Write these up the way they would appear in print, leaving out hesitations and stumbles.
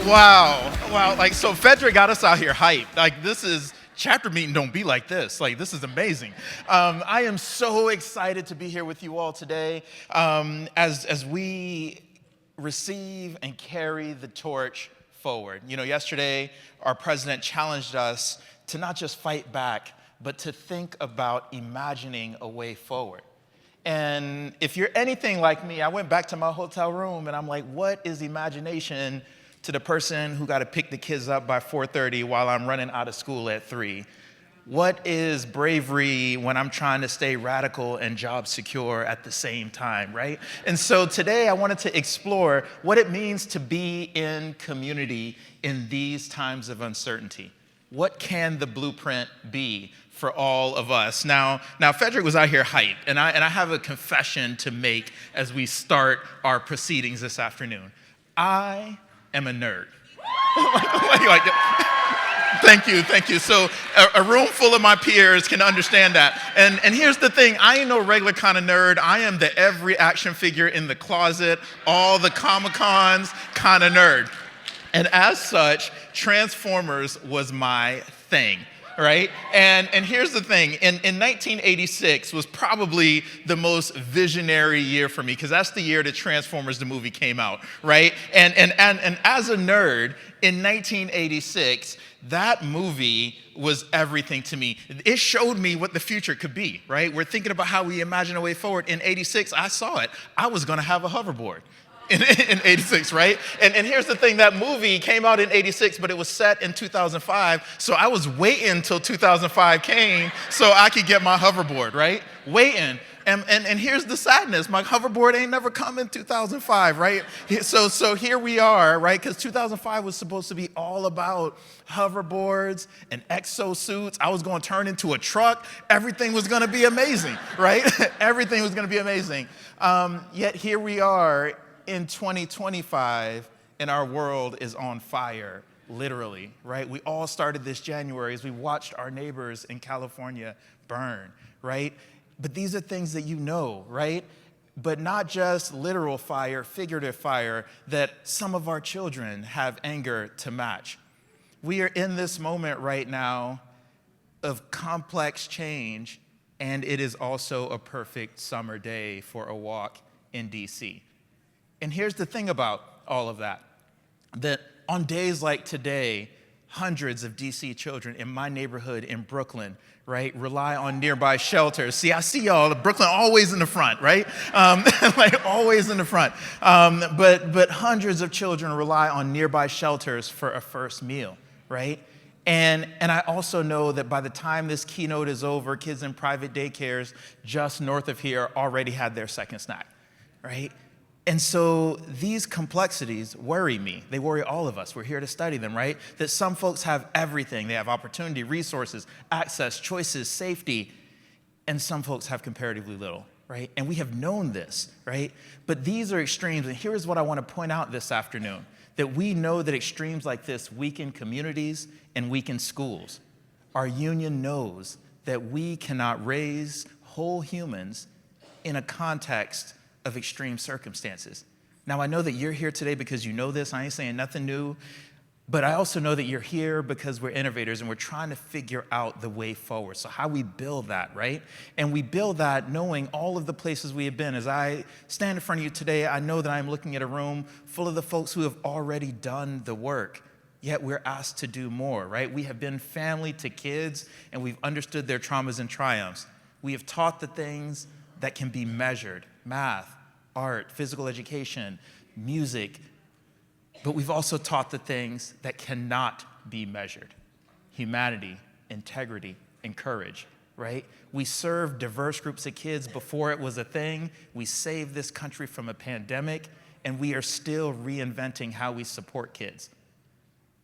Wow. Like, so Frederick got us out here hyped. Like, this is chapter meeting. Don't be like this. Like, this is amazing. I am so excited to be here with you all today as we receive and carry the torch forward. You know, yesterday our president challenged us to not just fight back, but to think about imagining a way forward. And if you're anything like me, I went back to my hotel room and I'm like, what is imagination to the person who got to pick the kids up by 4:30 while I'm running out of school at 3? What is bravery when I'm trying to stay radical and job secure at the same time, right? And so today I wanted to explore what it means to be in community in these times of uncertainty. What can the blueprint be for all of us? Now Frederick was out here hyped, and I have a confession to make as we start our proceedings this afternoon. I am a nerd. Thank you. So a room full of my peers can understand that. And here's the thing, I ain't no regular kind of nerd. I am the every action figure in the closet, all the Comic-Cons kind of nerd. And as such, Transformers was my thing, right? And here's the thing, in 1986 was probably the most visionary year for me, because that's the year that Transformers the movie came out, right? And as a nerd, in 1986, that movie was everything to me. It showed me what the future could be, right? We're thinking about how we imagine a way forward. In 86, I saw it. I was gonna have a hoverboard. In 86, right? And here's the thing, that movie came out in 86, but it was set in 2005, so I was waiting until 2005 came so I could get my hoverboard, right? Waiting. And here's the sadness, my hoverboard ain't never come in 2005, right? So here we are, right? Because 2005 was supposed to be all about hoverboards and exosuits. I was going to turn into a truck. Everything was going to be amazing, right? Everything was going to be amazing. Yet here we are in 2025, and our world is on fire, literally, right? We all started this January as we watched our neighbors in California burn, right? But these are things that you know, right? But not just literal fire, figurative fire, that some of our children have anger to match. We are in this moment right now of complex change, and it is also a perfect summer day for a walk in DC. And here's the thing about all of that on days like today, hundreds of DC children in my neighborhood in Brooklyn, right, rely on nearby shelters. See, I see y'all, Brooklyn always in the front, right? Like always in the front. But hundreds of children rely on nearby shelters for a first meal, right? And I also know that by the time this keynote is over, kids in private daycares just north of here already had their second snack, right? And so these complexities worry me. They worry all of us. We're here to study them, right? That some folks have everything. They have opportunity, resources, access, choices, safety, and some folks have comparatively little, right? And we have known this, right? But these are extremes, and here's what I want to point out this afternoon, that we know that extremes like this weaken communities and weaken schools. Our union knows that we cannot raise whole humans in a context of extreme circumstances. Now, I know that you're here today because you know this. I ain't saying nothing new, but I also know that you're here because we're innovators and we're trying to figure out the way forward. So how we build that, right? And we build that knowing all of the places we have been. As I stand in front of you today, I know that I'm looking at a room full of the folks who have already done the work, yet we're asked to do more, right? We have been family to kids and we've understood their traumas and triumphs. We have taught the things that can be measured, math, art, physical education, music, but we've also taught the things that cannot be measured: humanity, integrity, and courage, right? We served diverse groups of kids before it was a thing. We saved this country from a pandemic, and we are still reinventing how we support kids.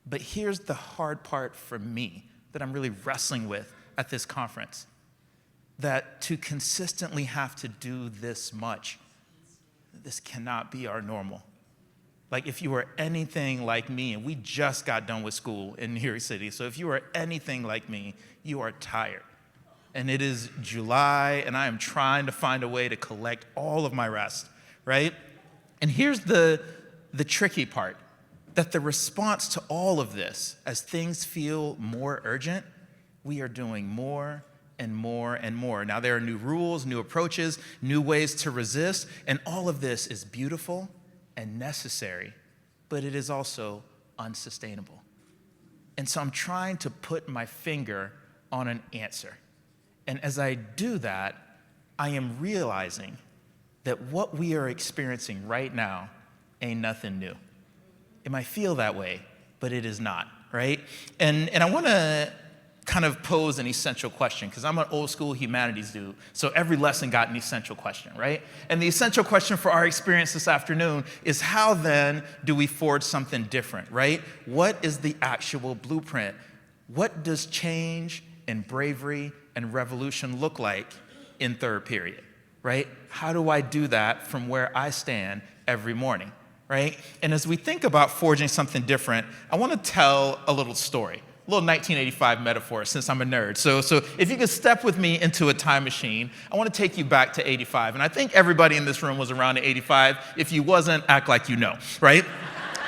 But here's the hard part for me that I'm really wrestling with at this conference, that to consistently have to do this much, this cannot be our normal. Like, if you were anything like me, and we just got done with school in New York City, so if you are anything like me, you are tired. And it is July, and I am trying to find a way to collect all of my rest, right? And here's the tricky part. that the response to all of this, as things feel more urgent, we are doing more and more and more. Now, there are new rules, new approaches, new ways to resist, and all of this is beautiful and necessary, but it is also unsustainable. And so I'm trying to put my finger on an answer. And as I do that, I am realizing that what we are experiencing right now ain't nothing new. It might feel that way, but it is not, right? And I want to kind of pose an essential question, because I'm an old school humanities dude, so every lesson got an essential question, right? And the essential question for our experience this afternoon is, how then do we forge something different, right? What is the actual blueprint? What does change and bravery and revolution look like in third period, right? How do I do that from where I stand every morning, right? And as we think about forging something different, I want to tell a little story. A little 1985 metaphor, since I'm a nerd. So if you could step with me into a time machine, I want to take you back to 85. And I think everybody in this room was around in 85. If you wasn't, act like you know, right?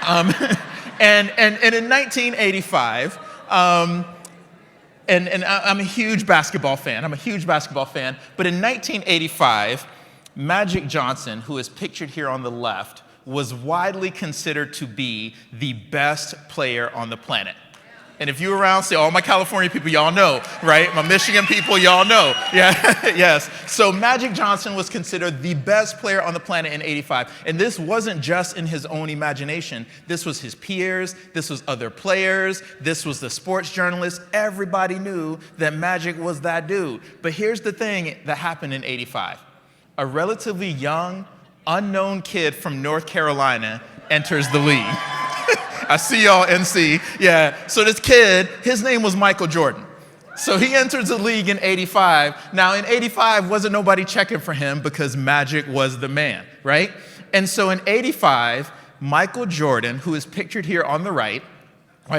And in 1985, and I'm a huge basketball fan. But in 1985, Magic Johnson, who is pictured here on the left, was widely considered to be the best player on the planet. And if you're around, say, all my California people, y'all know, right? My Michigan people, y'all know. Yeah, yes. So Magic Johnson was considered the best player on the planet in 85. And this wasn't just in his own imagination. This was his peers. This was other players. This was the sports journalists. Everybody knew that Magic was that dude. But here's the thing that happened in 85. A relatively young, unknown kid from North Carolina enters the league. I see y'all, NC. Yeah, so this kid, his name was Michael Jordan. So he enters the league in 85. Now, in 85, wasn't nobody checking for him because Magic was the man, right? And so in 85, Michael Jordan, who is pictured here on the right,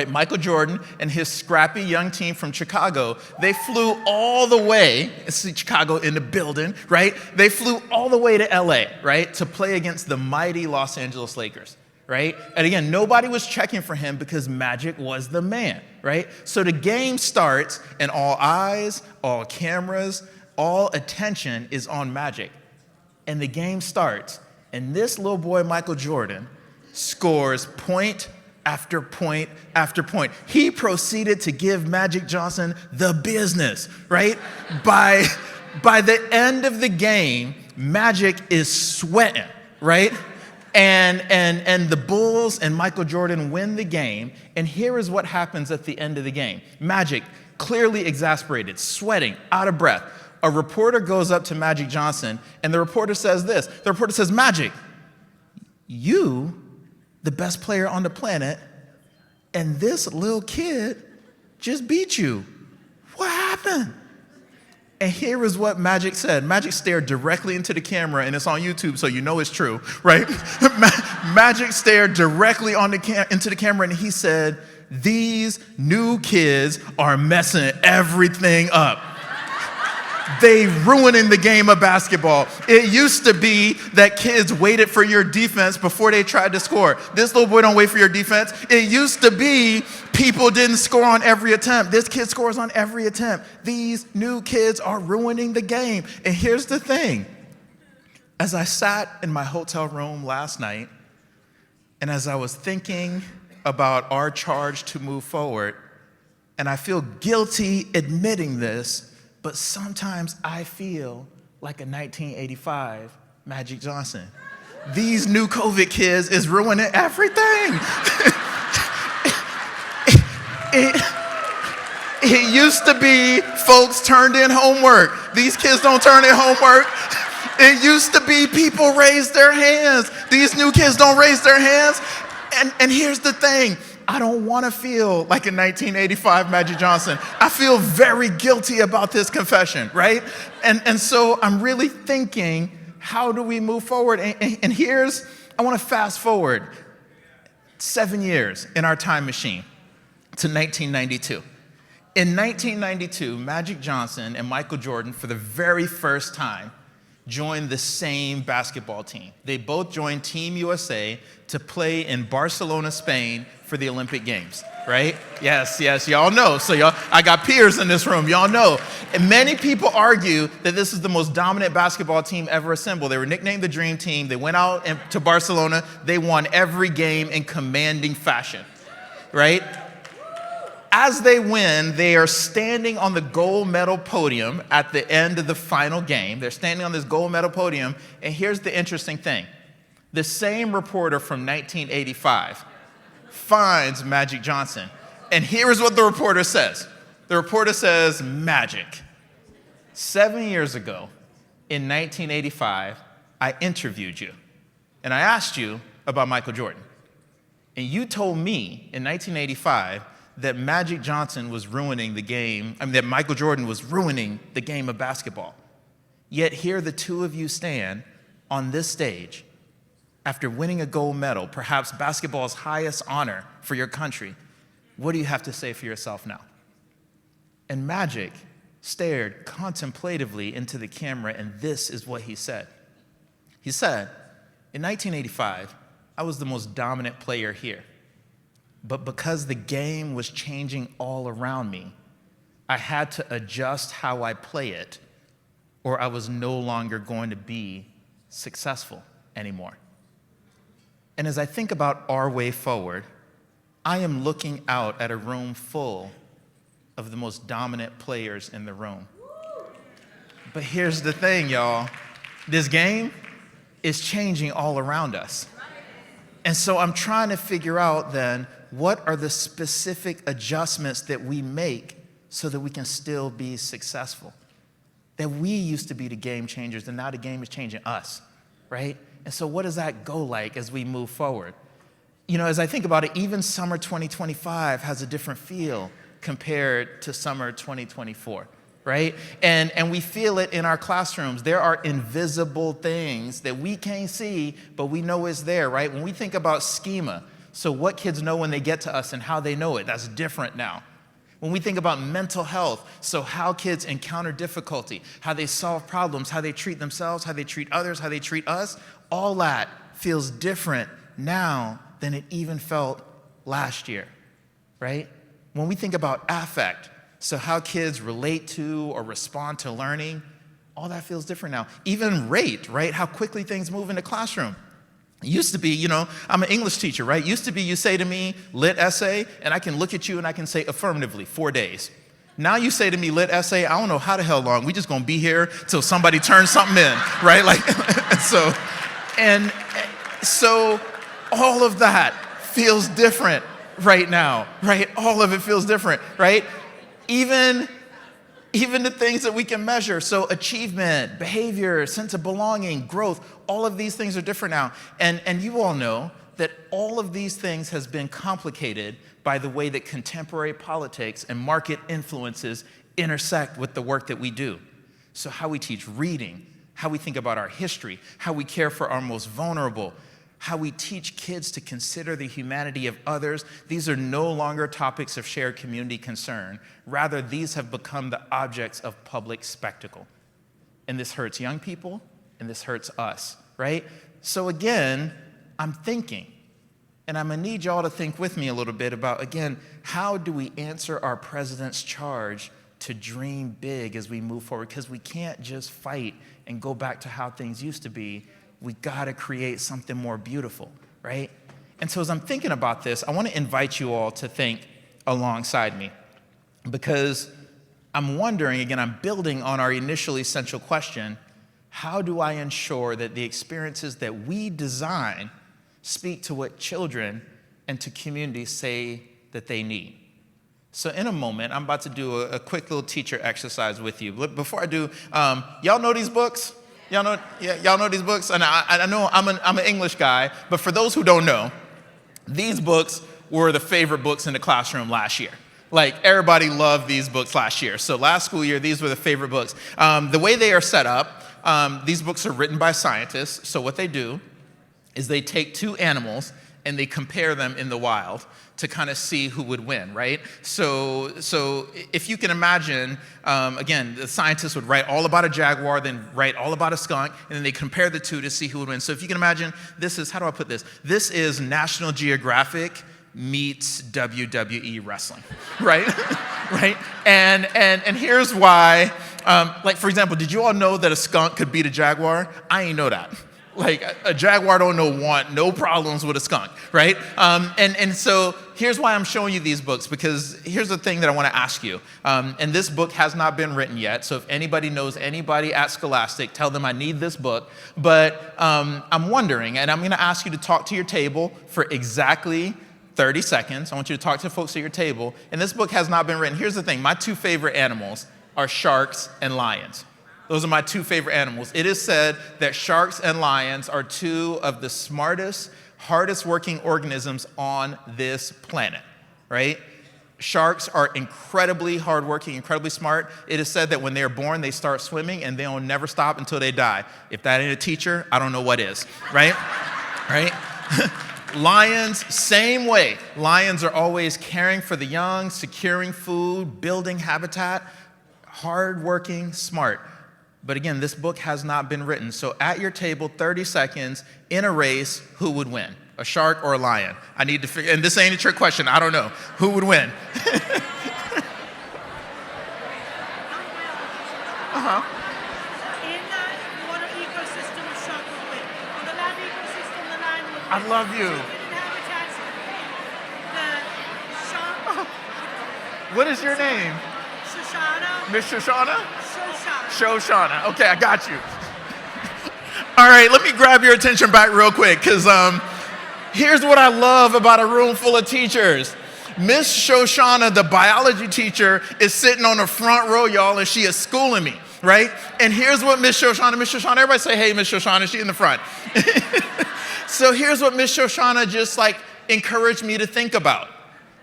Michael Jordan and his scrappy young team from Chicago, they flew all the way, see Chicago in the building, right? They flew all the way to LA, right, to play against the mighty Los Angeles Lakers. Right? And again, nobody was checking for him because Magic was the man, right? So the game starts and all eyes, all cameras, all attention is on Magic. And the game starts and this little boy, Michael Jordan, scores point after point after point. He proceeded to give Magic Johnson the business, right? By the end of the game, Magic is sweating, right? And the Bulls and Michael Jordan win the game, and here is what happens at the end of the game. Magic, clearly exasperated, sweating, out of breath. A reporter goes up to Magic Johnson, and the reporter says this. The reporter says, Magic, you, the best player on the planet, and this little kid just beat you. What happened? And here is what Magic said. Magic stared directly into the camera, and it's on YouTube, so you know it's true, right? Magic stared directly into the camera, and he said, "These new kids are messing everything up. They ruining the game of basketball. It used to be that kids waited for your defense before they tried to score. This little boy don't wait for your defense. It used to be people didn't score on every attempt. This kid scores on every attempt. These new kids are ruining the game." And here's the thing. As I sat in my hotel room last night, and as I was thinking about our charge to move forward, and I feel guilty admitting this, but sometimes I feel like a 1985 Magic Johnson. These new COVID kids is ruining everything. It used to be folks turned in homework. These kids don't turn in homework. It used to be people raised their hands. These new kids don't raise their hands. And here's the thing. I don't want to feel like a 1985 Magic Johnson. I feel very guilty about this confession, right? And so I'm really thinking, how do we move forward? And I want to fast forward 7 years in our time machine to 1992. In 1992, Magic Johnson and Michael Jordan, for the very first time, joined the same basketball team. They both joined Team USA to play in Barcelona, Spain for the Olympic Games, right? Yes, y'all know. So I got peers in this room, y'all know. And many people argue that this is the most dominant basketball team ever assembled. They were nicknamed the Dream Team. They went out to Barcelona. They won every game in commanding fashion, right? As they win, they are standing on the gold medal podium at the end of the final game. They're standing on this gold medal podium, and here's the interesting thing. The same reporter from 1985 finds Magic Johnson, and here's what the reporter says. The reporter says, Magic, 7 years ago, in 1985, I interviewed you, and I asked you about Michael Jordan. And you told me in 1985 that Magic Johnson was ruining the game, that Michael Jordan was ruining the game of basketball. Yet here the two of you stand on this stage after winning a gold medal, perhaps basketball's highest honor for your country. What do you have to say for yourself now? And Magic stared contemplatively into the camera, and this is what he said. He said, in 1985, I was the most dominant player here. But because the game was changing all around me, I had to adjust how I play it, or I was no longer going to be successful anymore. And as I think about our way forward, I am looking out at a room full of the most dominant players in the room. But here's the thing, y'all. This game is changing all around us. And so I'm trying to figure out then, what are the specific adjustments that we make so that we can still be successful? That we used to be the game changers, and now the game is changing us, right? And so what does that go like as we move forward? You know, as I think about it, even summer 2025 has a different feel compared to summer 2024, right? And we feel it in our classrooms. There are invisible things that we can't see, but we know it's there, right? When we think about schema, so what kids know when they get to us and how they know it, that's different now. When we think about mental health, so how kids encounter difficulty, how they solve problems, how they treat themselves, how they treat others, how they treat us, all that feels different now than it even felt last year, right? When we think about affect, so how kids relate to or respond to learning, all that feels different now. Even rate, right? How quickly things move in the classroom. It used to be, you know, I'm an English teacher, right? Used to be you say to me, lit essay, and I can look at you and I can say affirmatively, 4 days. Now you say to me, lit essay, I don't know how the hell long. We just gonna be here till somebody turns something in, right? Like, so all of that feels different right now, right? All of it feels different, right? Even the things that we can measure, so achievement, behavior, sense of belonging, growth, all of these things are different now. And you all know that all of these things has been complicated by the way that contemporary politics and market influences intersect with the work that we do. So how we teach reading, how we think about our history, how we care for our most vulnerable, how we teach kids to consider the humanity of others, these are no longer topics of shared community concern. Rather, these have become the objects of public spectacle. And this hurts young people, and this hurts us, right? So again, I'm thinking, and I'm gonna need y'all to think with me a little bit about, again, how do we answer our president's charge to dream big as we move forward? Because we can't just fight and go back to how things used to be. We gotta create something more beautiful, right? And so as I'm thinking about this, I wanna invite you all to think alongside me, because I'm wondering, again, I'm building on our initial essential question, how do I ensure that the experiences that we design speak to what children and to communities say that they need? So in a moment, I'm about to do a quick little teacher exercise with you. But before I do, y'all know these books? Y'all know these books? And I know I'm an English guy, but for those who don't know, these books were the favorite books in the classroom last year. Like, everybody loved these books last year. So last school year, these were the favorite books. The way they are set up, these books are written by scientists. So what they do is they take two animals and they compare them in the wild to kind of see who would win, right? So if you can imagine, again, the scientists would write all about a jaguar, then write all about a skunk, and then they compare the two to see who would win. So if you can imagine, this is, how do I put this? This is National Geographic meets WWE wrestling, right? Right? And here's why. Like, for example, did you all know that a skunk could beat a jaguar? I ain't know that. Like, a jaguar don't want no problems with a skunk, right? And so here's why I'm showing you these books, because here's the thing that I want to ask you. And this book has not been written yet, so if anybody knows anybody at Scholastic, tell them I need this book. But I'm wondering, and I'm going to ask you to talk to your table for exactly 30 seconds. I want you to talk to folks at your table. And this book has not been written. Here's the thing. My two favorite animals are sharks and lions. Those are my two favorite animals. It is said that sharks and lions are two of the smartest, hardest working organisms on this planet, right? Sharks are incredibly hardworking, incredibly smart. It is said that when they're born, they start swimming and they'll never stop until they die. If that ain't a teacher, I don't know what is, right? Right? Lions, same way. Lions are always caring for the young, securing food, building habitat, hardworking, smart. But again, this book has not been written. So at your table, 30 seconds, in a race, who would win? A shark or a lion? I need to figure, and this ain't a trick question, I don't know. Who would win? Uh-huh. In that water ecosystem, a shark would win. In the land ecosystem, the lion would win. I love you. In habitats, the shark. What is your name? Shoshana. Miss Shoshana? Shoshana. Shoshana. Okay, I got you. All right, let me grab your attention back real quick, because here's what I love about a room full of teachers. Miss Shoshana, the biology teacher, is sitting on the front row, y'all, and she is schooling me, right? And here's what Miss Shoshana, everybody say, hey, Miss Shoshana, she in the front. So here's what Miss Shoshana just like encouraged me to think about.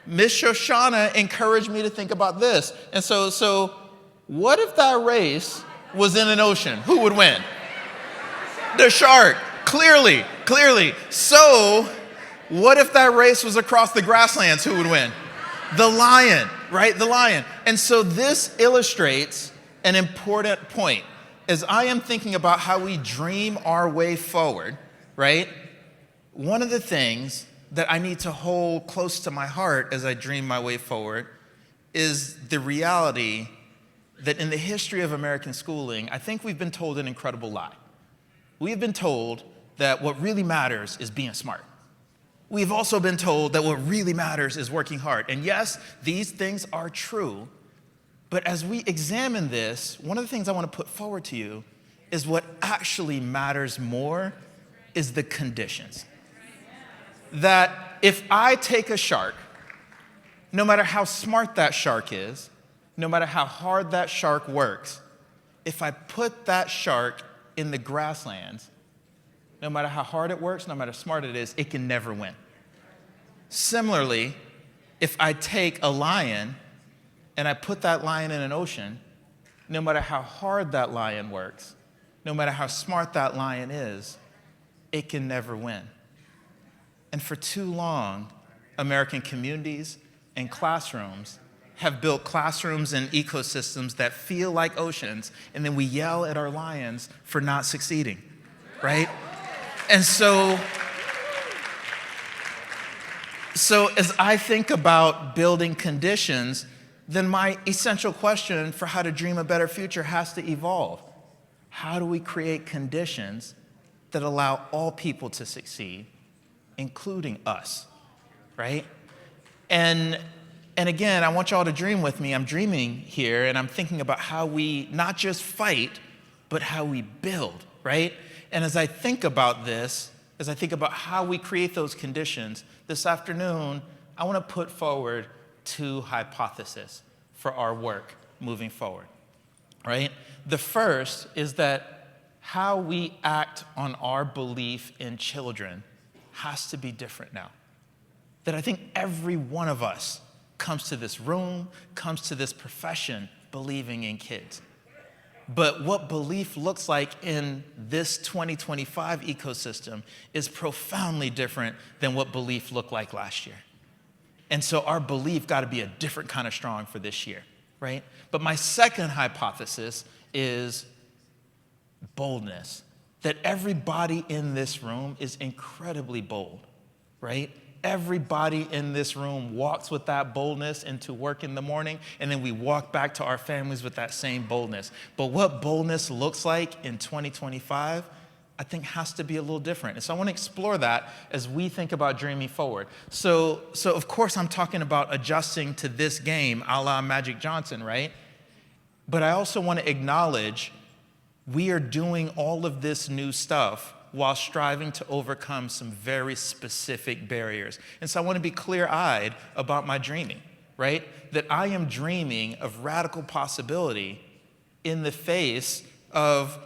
Miss Shoshana encouraged me to think about this. And so what if that race was in an ocean? Who would win? The shark, clearly. So what if that race was across the grasslands? Who would win? The lion, right? The lion. And so this illustrates an important point. As I am thinking about how we dream our way forward, right? One of the things that I need to hold close to my heart as I dream my way forward is the reality that in the history of American schooling, I think we've been told an incredible lie. We have been told that what really matters is being smart. We've also been told that what really matters is working hard. And yes, these things are true, but as we examine this, one of the things I want to put forward to you is what actually matters more is the conditions. That if I take a shark, no matter how smart that shark is, no matter how hard that shark works, if I put that shark in the grasslands, no matter how hard it works, no matter how smart it is, it can never win. Similarly, if I take a lion and I put that lion in an ocean, no matter how hard that lion works, no matter how smart that lion is, it can never win. And for too long, American communities and classrooms have built classrooms and ecosystems that feel like oceans, and then we yell at our lions for not succeeding, right? And so as I think about building conditions, then my essential question for how to dream a better future has to evolve. How do we create conditions that allow all people to succeed, including us, right? And again, I want y'all to dream with me. I'm dreaming here, and I'm thinking about how we not just fight, but how we build, right? And as I think about this, as I think about how we create those conditions, this afternoon, I want to put forward two hypotheses for our work moving forward, right? The first is that how we act on our belief in children has to be different now. That I think every one of us comes to this room, comes to this profession believing in kids. But what belief looks like in this 2025 ecosystem is profoundly different than what belief looked like last year. And so our belief got to be a different kind of strong for this year, right? But my second hypothesis is boldness, that everybody in this room is incredibly bold, right? Everybody in this room walks with that boldness into work in the morning, and then we walk back to our families with that same boldness. But what boldness looks like in 2025, I think has to be a little different. And so I want to explore that as we think about dreaming forward. So of course I'm talking about adjusting to this game a la Magic Johnson, right? But I also want to acknowledge we are doing all of this new stuff while striving to overcome some very specific barriers. And so I want to be clear-eyed about my dreaming, right? That I am dreaming of radical possibility in the face of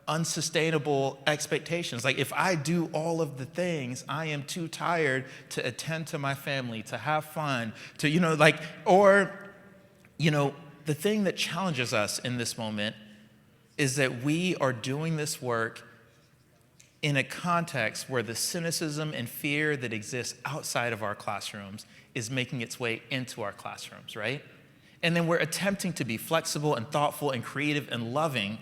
unsustainable expectations. Like if I do all of the things, I am too tired to attend to my family, to have fun, to, the thing that challenges us in this moment is that we are doing this work in a context where the cynicism and fear that exists outside of our classrooms is making its way into our classrooms, right? And then we're attempting to be flexible and thoughtful and creative and loving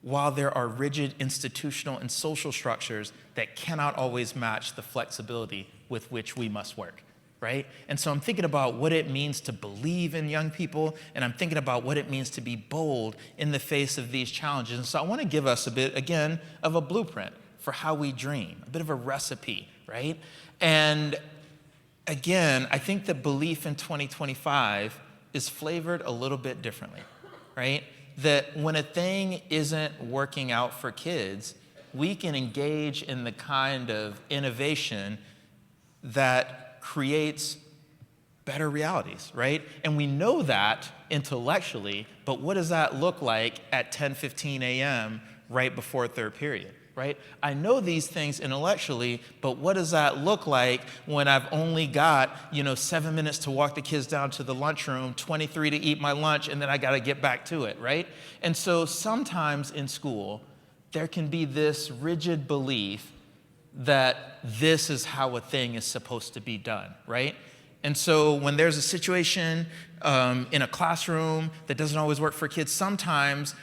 while there are rigid institutional and social structures that cannot always match the flexibility with which we must work, right? And so I'm thinking about what it means to believe in young people, and I'm thinking about what it means to be bold in the face of these challenges. And so I want to give us a bit, again, of a blueprint for how we dream, a bit of a recipe, right? And again, I think that belief in 2025 is flavored a little bit differently, right? That when a thing isn't working out for kids, we can engage in the kind of innovation that creates better realities, right? And we know that intellectually, but what does that look like at 10:15 a.m. right before third period, right? I know these things intellectually, but what does that look like when I've only got, 7 minutes to walk the kids down to the lunchroom, 23 to eat my lunch, and then I got to get back to it, right? And so sometimes in school, there can be this rigid belief that this is how a thing is supposed to be done, right? And so when there's a situation in a classroom that doesn't always work for kids, sometimes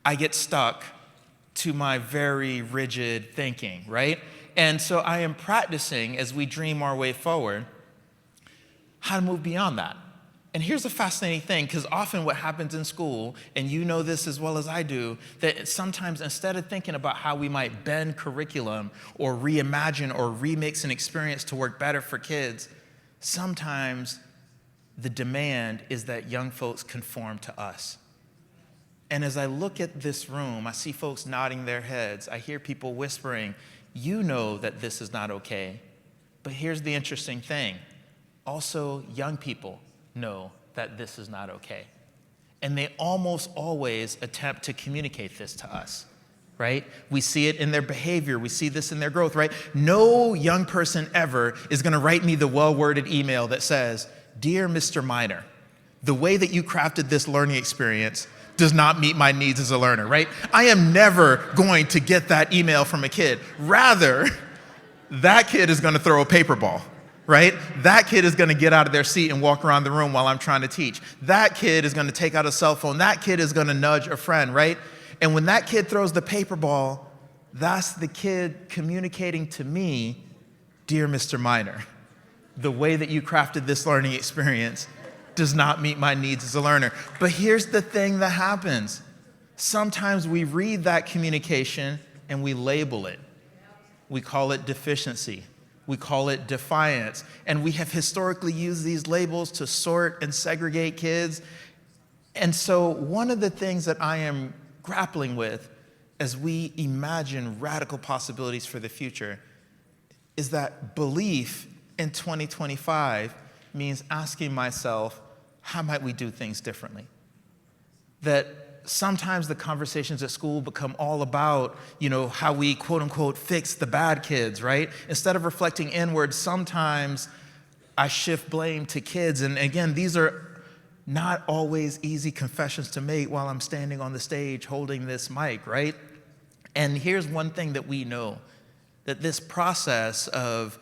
I get stuck to my very rigid thinking, right? And so I am practicing as we dream our way forward how to move beyond that. And here's a fascinating thing, because often what happens in school, and you know this as well as I do, that sometimes instead of thinking about how we might bend curriculum or reimagine or remix an experience to work better for kids, sometimes the demand is that young folks conform to us. And as I look at this room, I see folks nodding their heads. I hear people whispering, you know that this is not okay. But here's the interesting thing. Also, young people know that this is not okay. And they almost always attempt to communicate this to us, right? We see it in their behavior. We see this in their growth, right? No young person ever is going to write me the well-worded email that says, "Dear Mr. Minor, the way that you crafted this learning experience does not meet my needs as a learner," right? I am never going to get that email from a kid. Rather, that kid is going to throw a paper ball, right? That kid is going to get out of their seat and walk around the room while I'm trying to teach. That kid is going to take out a cell phone. That kid is going to nudge a friend, right? And when that kid throws the paper ball, that's the kid communicating to me, "Dear Mr. Minor, the way that you crafted this learning experience does not meet my needs as a learner." But here's the thing that happens. Sometimes we read that communication and we label it. We call it deficiency. We call it defiance. And we have historically used these labels to sort and segregate kids. And so one of the things that I am grappling with as we imagine radical possibilities for the future is that belief in 2025 means asking myself, how might we do things differently? That sometimes the conversations at school become all about, how we quote unquote fix the bad kids, right? Instead of reflecting inward, sometimes I shift blame to kids. And again, these are not always easy confessions to make while I'm standing on the stage holding this mic, right? And here's one thing that we know, that this process of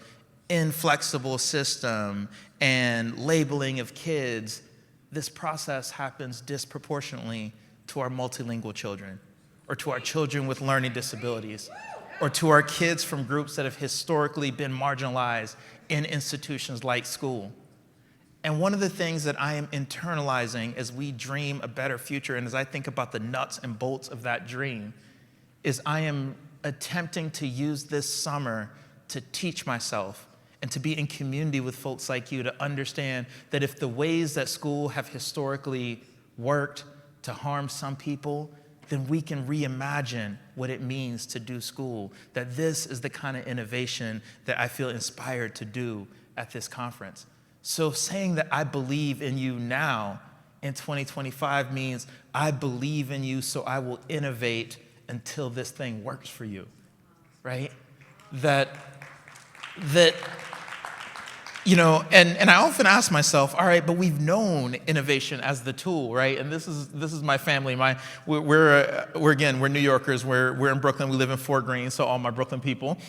inflexible system and labeling of kids, this process happens disproportionately to our multilingual children, or to our children with learning disabilities, or to our kids from groups that have historically been marginalized in institutions like school. And one of the things that I am internalizing as we dream a better future, and as I think about the nuts and bolts of that dream, is I am attempting to use this summer to teach myself and to be in community with folks like you to understand that if the ways that school have historically worked to harm some people, then we can reimagine what it means to do school. That this is the kind of innovation that I feel inspired to do at this conference. So saying that I believe in you now in 2025 means I believe in you, so I will innovate until this thing works for you, right? That you know, and I often ask myself, all right, but we've known innovation as the tool, right? And this is my family. We're New Yorkers. We're in Brooklyn. We live in Fort Greene, so all my Brooklyn people.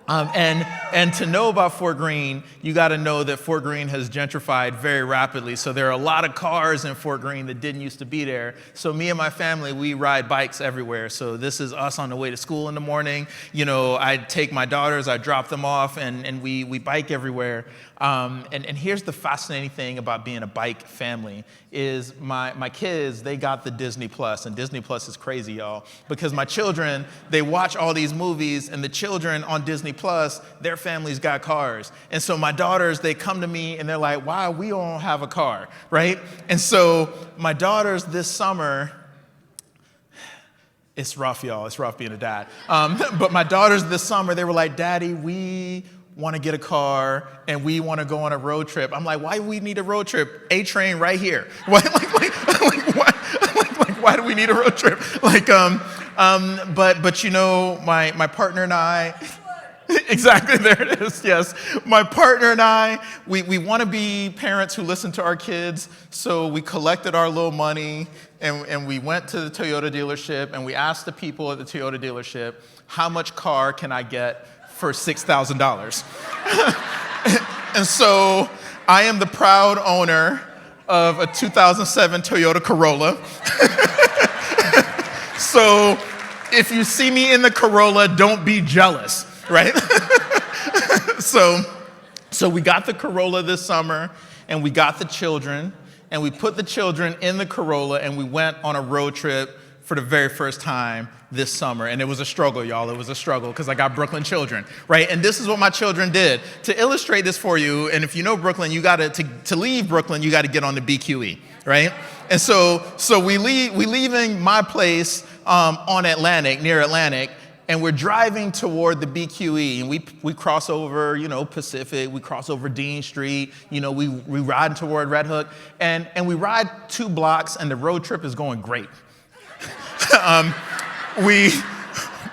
And to know about Fort Greene, you got to know that Fort Greene has gentrified very rapidly. So there are a lot of cars in Fort Greene that didn't used to be there. So me and my family, we ride bikes everywhere. So this is us on the way to school in the morning. You know, I take my daughters, I drop them off, and we bike everywhere. And here's the fascinating thing about being a bike family is my kids, they got the Disney Plus, and Disney Plus is crazy, y'all, because my children, they watch all these movies, and the children on Disney Plus, their families got cars. And so my daughters, they come to me and they're like, why we don't have a car, right? And so my daughters this summer, it's rough, y'all, it's rough being a dad. But my daughters this summer, they were like, Daddy, we want to get a car and we want to go on a road trip. I'm like, why do we need a road trip? A train right here. Why do we need a road trip? But you know, my partner and I, exactly, there it is, yes. My partner and I, we want to be parents who listen to our kids, so we collected our little money and we went to the Toyota dealership and we asked the people at the Toyota dealership, how much car can I get for $6,000? And so I am the proud owner of a 2007 Toyota Corolla. So if you see me in the Corolla, don't be jealous, right? So we got the Corolla this summer, and we got the children, and we put the children in the Corolla, and we went on a road trip for the very first time this summer. And it was a struggle, y'all. It was a struggle because I got Brooklyn children, right? And this is what my children did. To illustrate this for you, and if you know Brooklyn, you got to leave Brooklyn, you got to get on the BQE, right? And so we leaving my place on Atlantic, near Atlantic, and we're driving toward the BQE, and we cross over, you know, Pacific, we cross over Dean Street, you know, we ride toward Red Hook, and we ride 2 blocks, and the road trip is going great. We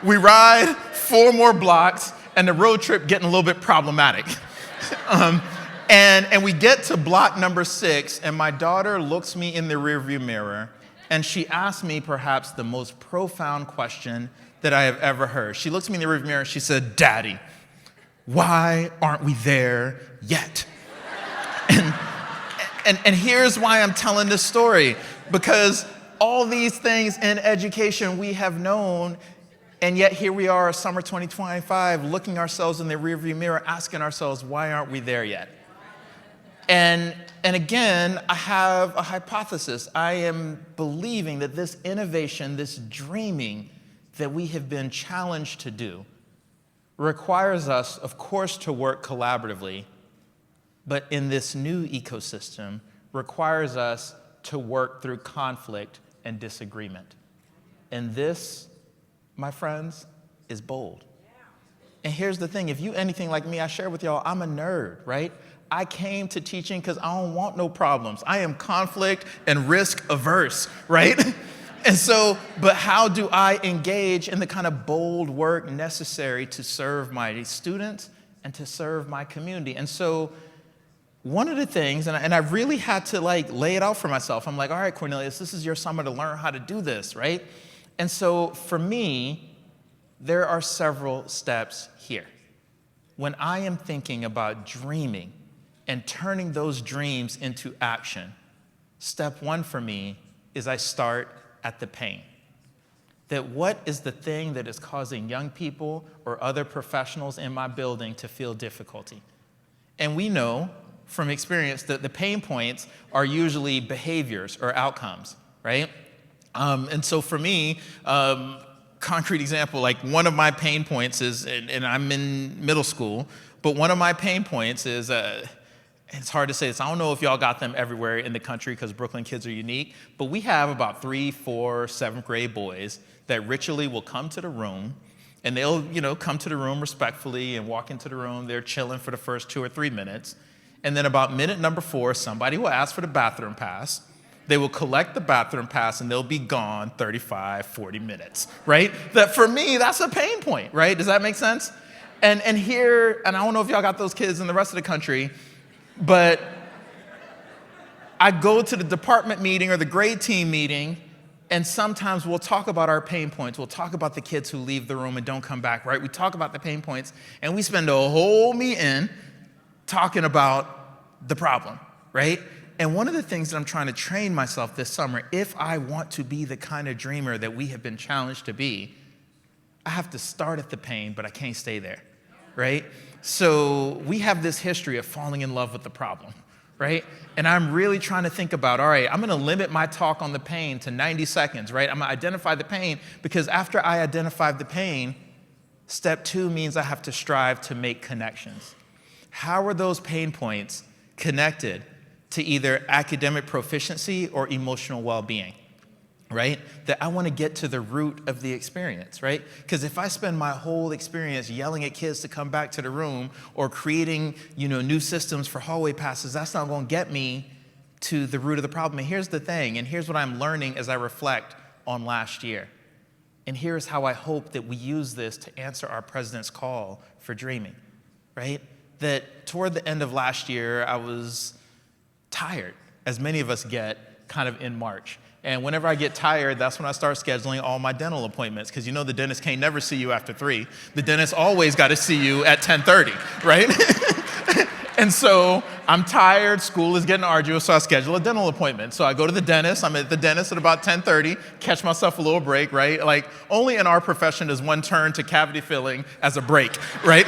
ride 4 more blocks, and the road trip getting a little bit problematic. And we get to block number 6, and my daughter looks me in the rearview mirror, and she asks me perhaps the most profound question that I have ever heard. She looks me in the rearview mirror, and she said, Daddy, why aren't we there yet? And here's why I'm telling this story, because all these things in education we have known, and yet here we are, summer 2025, looking ourselves in the rearview mirror, asking ourselves, why aren't we there yet? And again, I have a hypothesis. I am believing that this innovation, this dreaming that we have been challenged to do requires us, of course, to work collaboratively, but in this new ecosystem requires us to work through conflict and disagreement. And this, my friends, is bold. And here's the thing, if you anything like me, I share with y'all, I'm a nerd, right? I came to teaching because I don't want no problems. I am conflict and risk averse, right? And so, but how do I engage in the kind of bold work necessary to serve my students and to serve my community? And so one of the things, and I really had to like lay it out for myself. I'm like, all right, Cornelius, this is your summer to learn how to do this, right? And so for me, there are several steps here. When I am thinking about dreaming and turning those dreams into action, step one for me is I start at the pain. That what is the thing that is causing young people or other professionals in my building to feel difficulty? And we know from experience that the pain points are usually behaviors or outcomes, right? And so for me, concrete example, like one of my pain points is, and I'm in middle school, but one of my pain points is, it's hard to say this. I don't know if y'all got them everywhere in the country because Brooklyn kids are unique, but we have about 3, 4, 7th grade boys that ritually will come to the room, and they'll, come to the room respectfully and walk into the room. They're chilling for the first 2 or 3 minutes. And then about minute number 4, somebody will ask for the bathroom pass. They will collect the bathroom pass, and they'll be gone 35, 40 minutes, right? That for me, that's a pain point, right? Does that make sense? And here, and I don't know if y'all got those kids in the rest of the country, but I go to the department meeting or the grade team meeting, and sometimes we'll talk about our pain points. We'll talk about the kids who leave the room and don't come back, right? We talk about the pain points, and we spend a whole meeting talking about the problem, right? And one of the things that I'm trying to train myself this summer, if I want to be the kind of dreamer that we have been challenged to be, I have to start at the pain, but I can't stay there, right? So we have this history of falling in love with the problem, right? And I'm really trying to think about, all right, I'm going to limit my talk on the pain to 90 seconds, right? I'm going to identify the pain, because after I identify the pain, step 2 means I have to strive to make connections. How are those pain points connected to either academic proficiency or emotional well-being, right? That I want to get to the root of the experience, right? Because if I spend my whole experience yelling at kids to come back to the room or creating, new systems for hallway passes, that's not going to get me to the root of the problem. And here's the thing, and here's what I'm learning as I reflect on last year. And here's how I hope that we use this to answer our president's call for dreaming, right? That toward the end of last year, I was tired, as many of us get kind of in March. And whenever I get tired, that's when I start scheduling all my dental appointments, because the dentist can't never see you after 3. The dentist always got to see you at 10:30, right? And so I'm tired, school is getting arduous, so I schedule a dental appointment. So I go to the dentist, I'm at the dentist at about 10:30, catch myself a little break, right? Like, only in our profession does one turn to cavity filling as a break, right?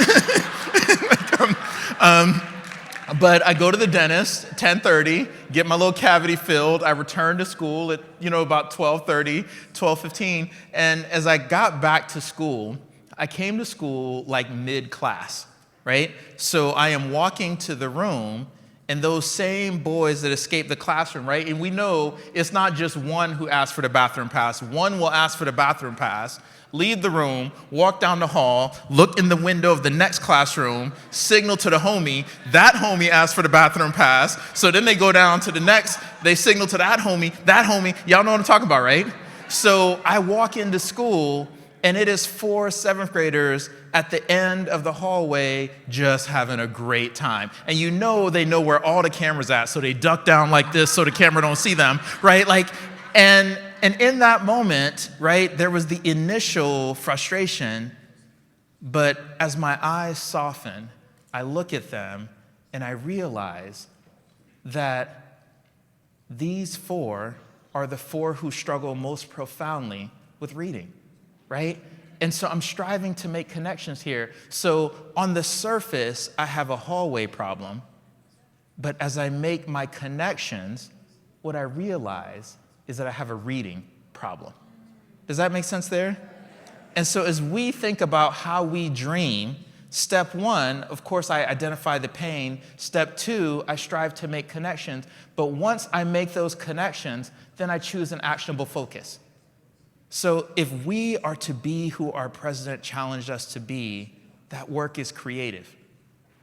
But I go to the dentist, 10:30, get my little cavity filled. I return to school at, about 12:30, 12:15. And as I got back to school, I came to school like mid-class, right? So I am walking to the room, and those same boys that escaped the classroom, right? And we know it's not just one who asked for the bathroom pass. One will ask for the bathroom pass, leave the room, walk down the hall, look in the window of the next classroom, signal to the homie. That homie asked for the bathroom pass. So then they go down to the next, they signal to that homie. Y'all know what I'm talking about, right? So I walk into school, and it is 4 7th graders at the end of the hallway just having a great time. And they know where all the cameras at, so they duck down like this so the camera don't see them, right? And in that moment, right, there was the initial frustration, but as my eyes soften, I look at them and I realize that these 4 are the 4 who struggle most profoundly with reading, right? And so I'm striving to make connections here. So on the surface, I have a hallway problem, but as I make my connections, what I realize is that I have a reading problem. Does that make sense there? And so as we think about how we dream, step 1, of course, I identify the pain. Step 2, I strive to make connections. But once I make those connections, then I choose an actionable focus. So if we are to be who our president challenged us to be, that work is creative.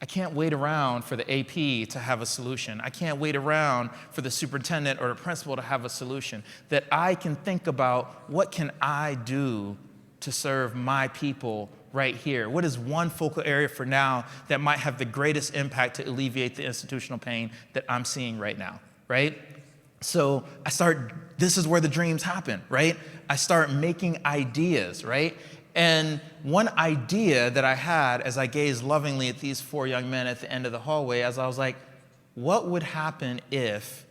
I can't wait around for the AP to have a solution. I can't wait around for the superintendent or the principal to have a solution. That I can think about, what can I do to serve my people right here? What is one focal area for now that might have the greatest impact to alleviate the institutional pain that I'm seeing right now, right? So this is where the dreams happen, right? I start making ideas, right? And one idea that I had as I gazed lovingly at these 4 young men at the end of the hallway, as I was like, what would happen if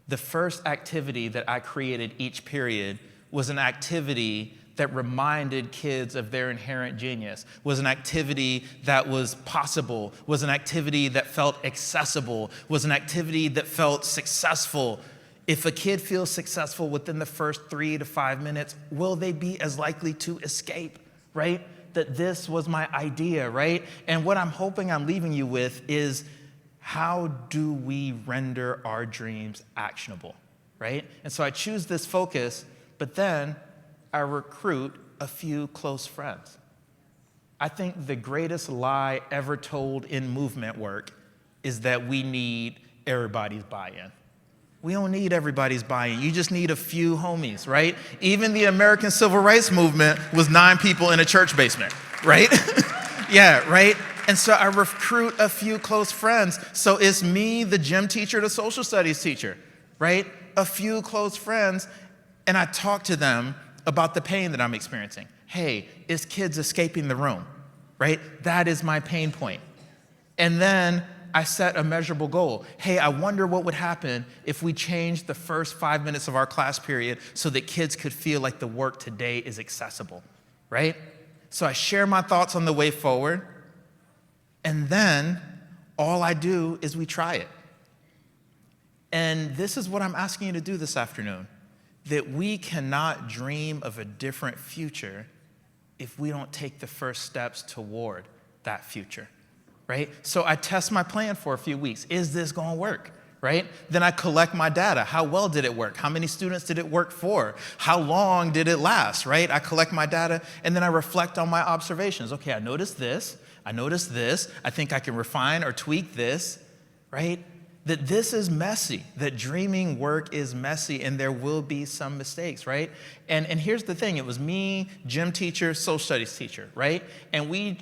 the first activity that I created each period was an activity that reminded kids of their inherent genius, was an activity that was possible, was an activity that felt accessible, was an activity that felt successful? If a kid feels successful within the first 3 to 5 minutes, will they be as likely to escape, right? That this was my idea, right? And what I'm hoping I'm leaving you with is, how do we render our dreams actionable, right? And so I choose this focus, but then I recruit a few close friends. I think the greatest lie ever told in movement work is that we need everybody's buy-in. We don't need everybody's buy-in. You just need a few homies, right? Even the American Civil Rights Movement was 9 people in a church basement, right? Yeah, right? And so I recruit a few close friends. So it's me, the gym teacher, the social studies teacher, right? A few close friends, and I talk to them about the pain that I'm experiencing. Hey, is kids escaping the room, right? That is my pain point. And then I set a measurable goal. Hey, I wonder what would happen if we changed the first 5 minutes of our class period so that kids could feel like the work today is accessible, right? So I share my thoughts on the way forward, and then all I do is we try it. And this is what I'm asking you to do this afternoon, that we cannot dream of a different future if we don't take the first steps toward that future. Right? So I test my plan for a few weeks. Is this going to work? Right? Then I collect my data. How well did it work? How many students did it work for? How long did it last? Right? I collect my data, and then I reflect on my observations. Okay, I noticed this. I noticed this. I think I can refine or tweak this. Right? That this is messy, that dreaming work is messy, and there will be some mistakes, right? And here's the thing. It was me, gym teacher, social studies teacher, right? And we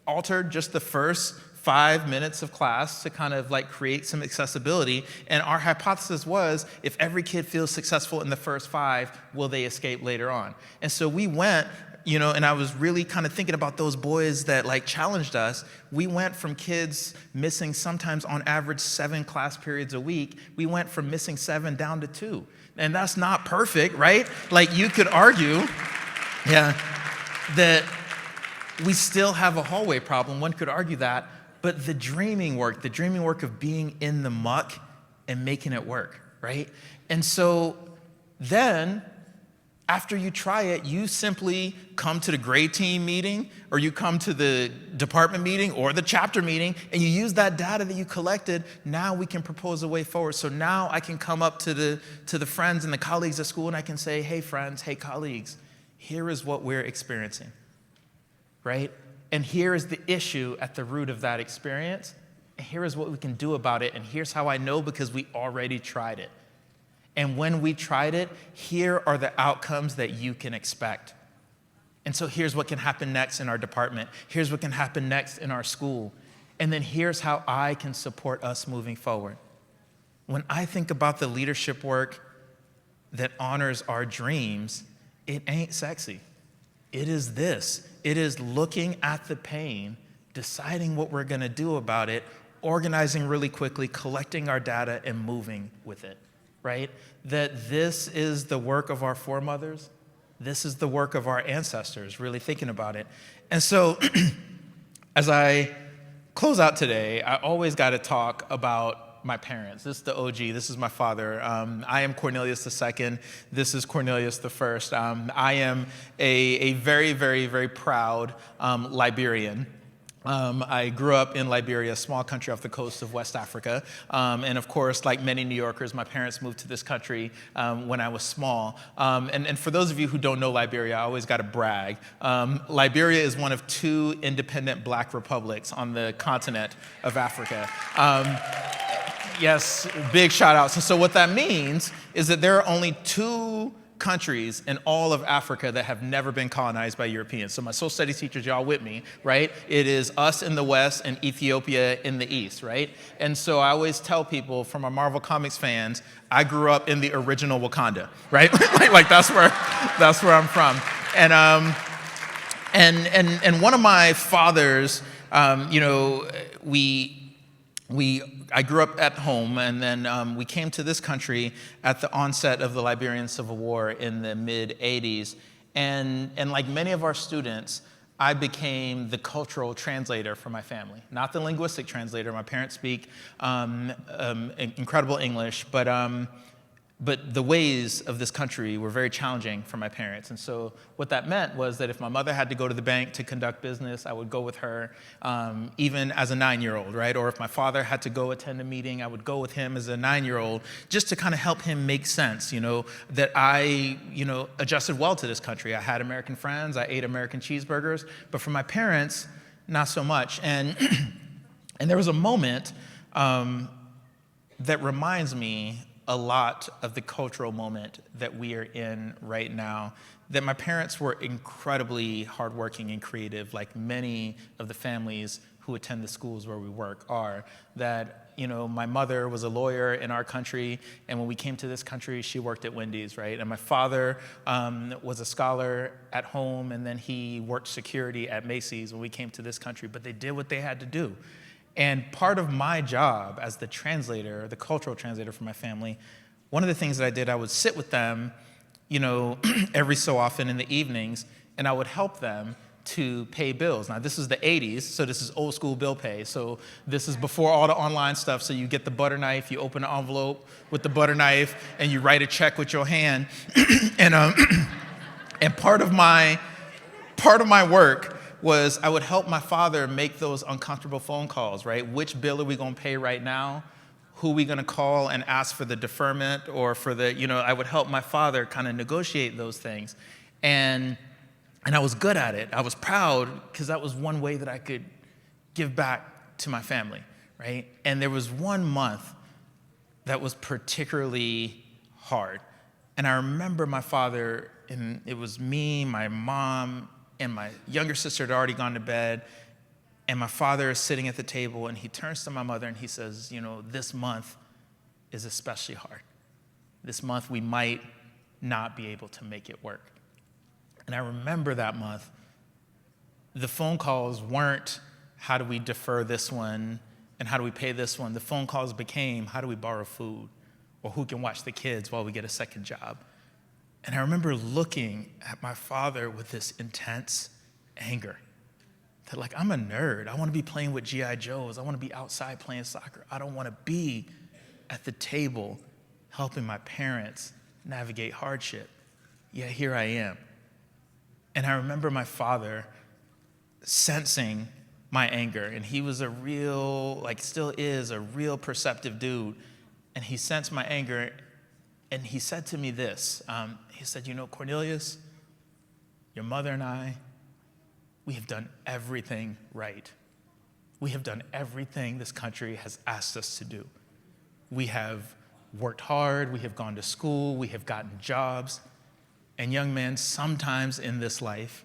altered just the first 5 minutes of class to kind of like create some accessibility. And our hypothesis was, if every kid feels successful in the first 5, will they escape later on? And so we went, and I was really kind of thinking about those boys that like challenged us. We went from kids missing sometimes on average 7 class periods a week. We went from missing 7 down to 2. And that's not perfect, right? Like you could argue, that we still have a hallway problem. One could argue that. But the dreaming work of being in the muck and making it work, right? And so then, after you try it, you simply come to the grade team meeting, or you come to the department meeting or the chapter meeting, and you use that data that you collected. Now we can propose a way forward. So now I can come up to the friends and the colleagues at school, and I can say, hey friends, hey colleagues, here is what we're experiencing, right? And here is the issue at the root of that experience. And here is what we can do about it. And here's how I know, because we already tried it. And when we tried it, here are the outcomes that you can expect. And so here's what can happen next in our department. Here's what can happen next in our school. And then here's how I can support us moving forward. When I think about the leadership work that honors our dreams, it ain't sexy. It is this. It is looking at the pain, deciding what we're going to do about it, organizing really quickly, collecting our data, and moving with it, right? That this is the work of our foremothers. This is the work of our ancestors, really thinking about it. And so as I close out today, I always got to talk about my parents. This is the OG. This is my father. I am Cornelius II. This is Cornelius I. I am a very, very, very proud Liberian. I grew up in Liberia, a small country off the coast of West Africa. And of course, like many New Yorkers, my parents moved to this country when I was small. And for those of you who don't know Liberia, I always got to brag. Liberia is one of 2 independent black republics on the continent of Africa. Yes, big shout outs. And so what that means is that there are only 2 countries in all of Africa that have never been colonized by Europeans. So my social studies teachers, y'all with me, right? It is us in the West and Ethiopia in the East, right? And so I always tell people, from our Marvel Comics fans, I grew up in the original Wakanda, right? like that's where I'm from. And one of my fathers, I grew up at home, and then we came to this country at the onset of the Liberian Civil War in the mid-'80s. And like many of our students, I became the cultural translator for my family, not the linguistic translator. My parents speak incredible English, but the ways of this country were very challenging for my parents. And so what that meant was that if my mother had to go to the bank to conduct business, I would go with her, even as a 9-year-old, right? Or if my father had to go attend a meeting, I would go with him as a 9-year-old, just to kind of help him make sense, that I, adjusted well to this country. I had American friends, I ate American cheeseburgers, but for my parents, not so much. And there was a moment that reminds me a lot of the cultural moment that we are in right now, that my parents were incredibly hardworking and creative, like many of the families who attend the schools where we work are. That, my mother was a lawyer in our country, and when we came to this country, she worked at Wendy's, right? And my father was a scholar at home, and then he worked security at Macy's when we came to this country, but they did what they had to do. And part of my job as the translator, the cultural translator for my family, one of the things that I did, I would sit with them, every so often in the evenings, and I would help them to pay bills. Now, this is the 80s, so this is old school bill pay. So this is before all the online stuff. So you get the butter knife, you open an envelope with the butter knife, and you write a check with your hand. And part of my work was I would help my father make those uncomfortable phone calls, right? Which bill are we gonna pay right now? Who are we gonna call and ask for the deferment or for the, I would help my father kind of negotiate those things. And I was good at it. I was proud because that was one way that I could give back to my family, right? And there was one month that was particularly hard. And I remember my father, and it was me, my mom, and my younger sister had already gone to bed, and my father is sitting at the table, and he turns to my mother and he says, this month is especially hard. This month we might not be able to make it work. And I remember that month, the phone calls weren't, how do we defer this one, and how do we pay this one? The phone calls became, how do we borrow food, or who can watch the kids while we get a second job? And I remember looking at my father with this intense anger. That like, I'm a nerd. I want to be playing with G.I. Joes. I want to be outside playing soccer. I don't want to be at the table helping my parents navigate hardship. Yet here I am. And I remember my father sensing my anger. And he was a real, still is a real perceptive dude. And he sensed my anger. And he said to me this, he said, Cornelius, your mother and I, we have done everything right. We have done everything this country has asked us to do. We have worked hard, we have gone to school, we have gotten jobs. And young man, sometimes in this life,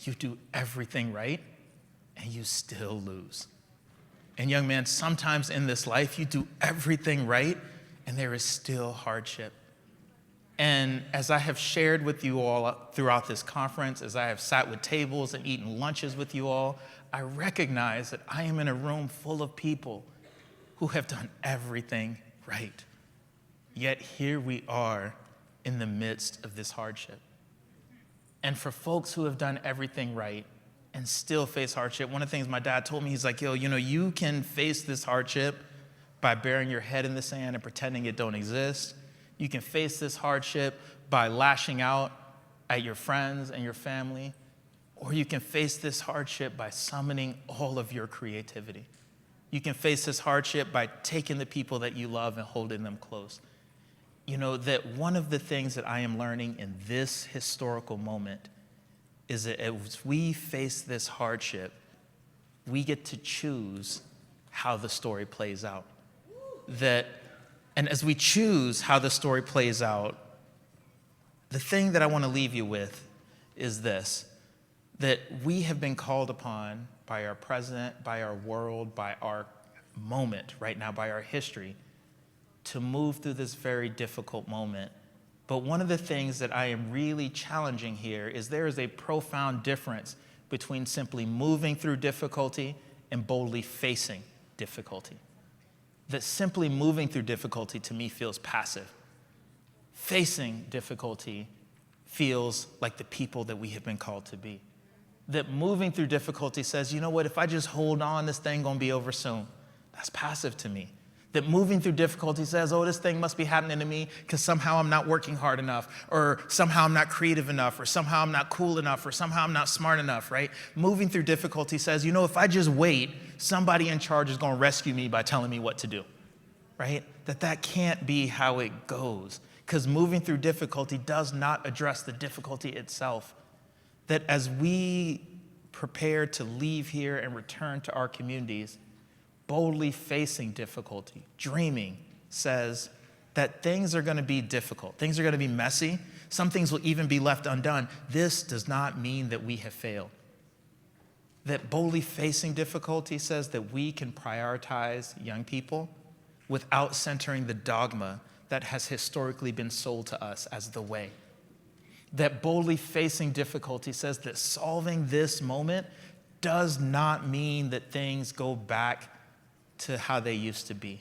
you do everything right and you still lose. And young man, sometimes in this life, you do everything right and there is still hardship. And as I have shared with you all throughout this conference, as I have sat with tables and eaten lunches with you all, I recognize that I am in a room full of people who have done everything right. Yet here we are in the midst of this hardship. And for folks who have done everything right and still face hardship, one of the things my dad told me, he's like, you can face this hardship by burying your head in the sand and pretending it don't exist. You can face this hardship by lashing out at your friends and your family, or you can face this hardship by summoning all of your creativity. You can face this hardship by taking the people that you love and holding them close. That one of the things that I am learning in this historical moment is that as we face this hardship, we get to choose how the story plays out. And as we choose how the story plays out, the thing that I want to leave you with is this, that we have been called upon by our president, by our world, by our moment right now, by our history, to move through this very difficult moment. But one of the things that I am really challenging here is there is a profound difference between simply moving through difficulty and boldly facing difficulty. That simply moving through difficulty to me feels passive. Facing difficulty feels like the people that we have been called to be. That moving through difficulty says, you know what, if I just hold on, this thing gonna be over soon. That's passive to me. That moving through difficulty says, oh, this thing must be happening to me because somehow I'm not working hard enough, or somehow I'm not creative enough, or somehow I'm not cool enough, or somehow I'm not smart enough, right? Moving through difficulty says, you know, if I just wait, somebody in charge is gonna rescue me by telling me what to do, right? That can't be how it goes, because moving through difficulty does not address the difficulty itself. That as we prepare to leave here and return to our communities, boldly facing difficulty, dreaming, says that things are going to be difficult. Things are going to be messy. Some things will even be left undone. This does not mean that we have failed. That boldly facing difficulty says that we can prioritize young people without centering the dogma that has historically been sold to us as the way. That boldly facing difficulty says that solving this moment does not mean that things go back to how they used to be.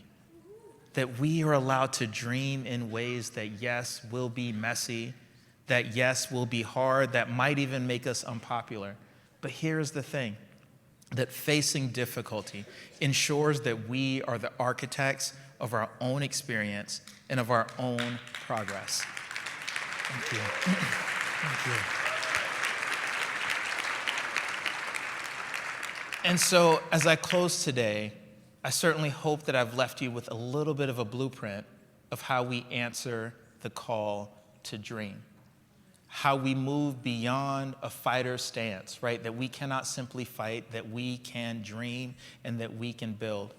That we are allowed to dream in ways that, yes, will be messy, that, yes, will be hard, that might even make us unpopular. But here's the thing, that facing difficulty ensures that we are the architects of our own experience and of our own progress. Thank you. Thank you. And so, as I close today, I certainly hope that I've left you with a little bit of a blueprint of how we answer the call to dream. How we move beyond a fighter's stance, right? That we cannot simply fight, that we can dream and that we can build.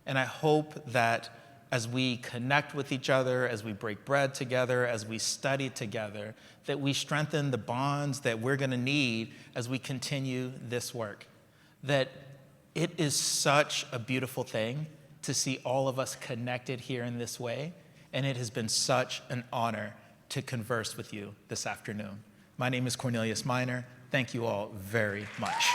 And I hope that as we connect with each other, as we break bread together, as we study together, that we strengthen the bonds that we're going to need as we continue this work. That it is such a beautiful thing to see all of us connected here in this way, and it has been such an honor to converse with you this afternoon. My name is Cornelius Minor. Thank you all very much.